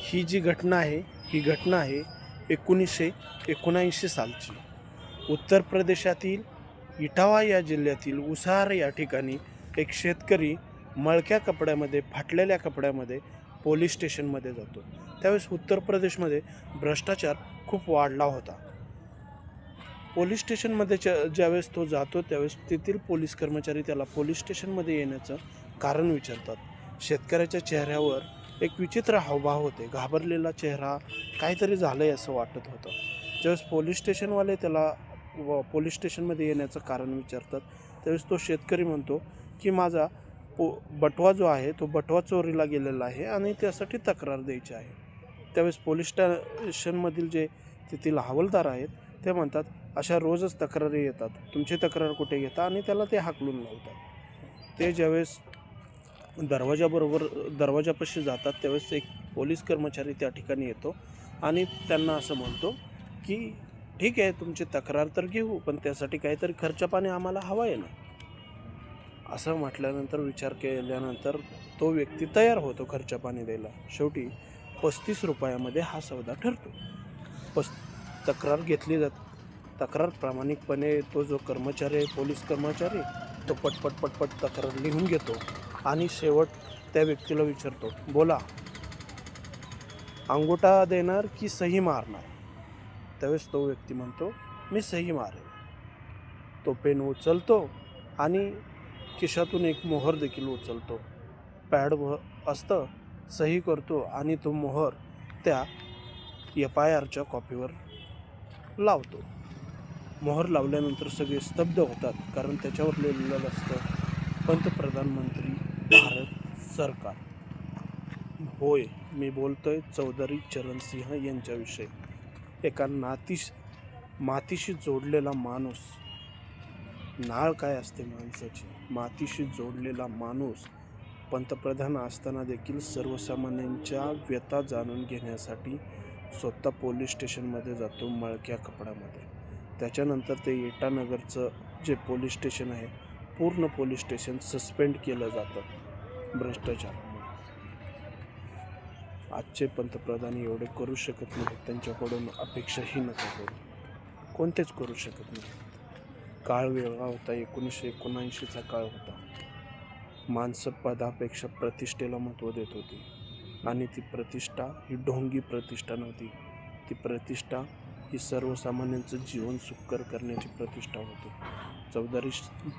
ही जी घटना आहे ही घटना आहे 1979 सालची. उत्तर प्रदेशातील इटावा या जिल्ह्यातील उसार या ठिकाणी एक शेतकरी मळक्या कपड्यामध्ये, फाटलेल्या कपड्यामध्ये पोलीस स्टेशनमध्ये जातो. त्यावेळेस उत्तर प्रदेशमध्ये भ्रष्टाचार खूप वाढला होता. पोलीस स्टेशनमध्ये ज्यावेळेस तो जातो त्यावेळेस तेथील पोलीस कर्मचारी त्याला पोलीस स्टेशनमध्ये येण्याचं कारण विचारतात. शेतकऱ्याच्या चेहऱ्यावर एक विचित्र हावभाव होते, घाबरलेला चेहरा, काहीतरी झालंय असं वाटत होतं. ज्यावेळेस पोलीस स्टेशनवाले त्याला पोलीस स्टेशनमध्ये येण्याचं कारण विचारतात त्यावेळेस तो शेतकरी म्हणतो की माझा बटवा जो आहे तो बटवा चोरीला गेलेला आहे आणि त्यासाठी तक्रार द्यायची आहे. त्यावेळेस पोलीस स्टेशनमधील जे तेथील हवालदार आहेत ते म्हणतात अशा रोजच तक्रारी येतात, तुमची तक्रार कुठे घेता, आणि त्याला ते हाकलून लावतात. ते ज्यावेळेस दरवाजापाशी जातात त्यावेळेस एक पोलीस कर्मचारी त्या ठिकाणी येतो आणि त्यांना असं म्हणतो की ठीक आहे, तुमची तक्रार तर घेऊ, पण त्यासाठी काहीतरी खर्चपाणी आम्हाला हवा आहे ना. असं म्हटल्यानंतर, विचार केल्यानंतर तो व्यक्ती तयार होतो खर्चपाणी द्यायला. शेवटी 35 रुपयामध्ये हा सौदा ठरतो. तक्रार घेतली जाते. तक्रार प्रामाणिकपणे तो जो कर्मचारी आहे, पोलीस कर्मचारी, तो पटपट तक्रार लिहून घेतो आणि शेवट त्या व्यक्तीला विचारतो, बोला, अंगोठा देणार की सही मारणार? त्यावेळेस तो व्यक्ती म्हणतो, मी सही मारेल. तो पेन उचलतो आणि खिशातून एक मोहर देखील उचलतो. पॅड असतं, सही करतो आणि तो मोहर त्या FIRच्या कॉपीवर लावतो. मोहर लावल्यानंतर सगळे स्तब्ध होतात, कारण त्याच्यावर लिहिलेलं असतं पंतप्रधान मंत्री भारत सरकार. होय, मी बोलतोय चौधरी चरण सिंह यांच्याविषयी. एका मातीशी जोडलेला माणूस. नाळ काय असते माणसाची? मातीशी जोडलेला माणूस पंतप्रधान असताना देखील सर्वसामान्यांच्या व्यथा जाणून घेण्यासाठी स्वतः पोलीस स्टेशनमध्ये जातो मळक्या कपड्यामध्ये. त्याच्यानंतर ते इटानगरचं जे पोलीस स्टेशन आहे, पूर्ण पोलीस स्टेशन सस्पेंड केलं जातं भ्रष्टाचारामुळे. आजचे पंतप्रधान एवढे करू शकत नाहीत, त्यांच्याकडून अपेक्षाही नका करू, कोणतेच करू शकत नाही. काळ वेगळा होता, 1979चा काळ होता. माणसं पदापेक्षा प्रतिष्ठेला महत्त्व देत होती आणि ती प्रतिष्ठा ही ढोंगी प्रतिष्ठा नव्हती. ती प्रतिष्ठा ही सर्वसामान्यांचं जीवन सुकर करण्याची प्रतिष्ठा होती. चौधरी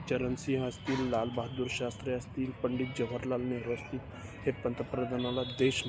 चरणसिंह असतील, लाल बहादूर शास्त्री असतील, पंडित जवाहरलाल नेहरू असतील, हे पंतप्रधानाला देश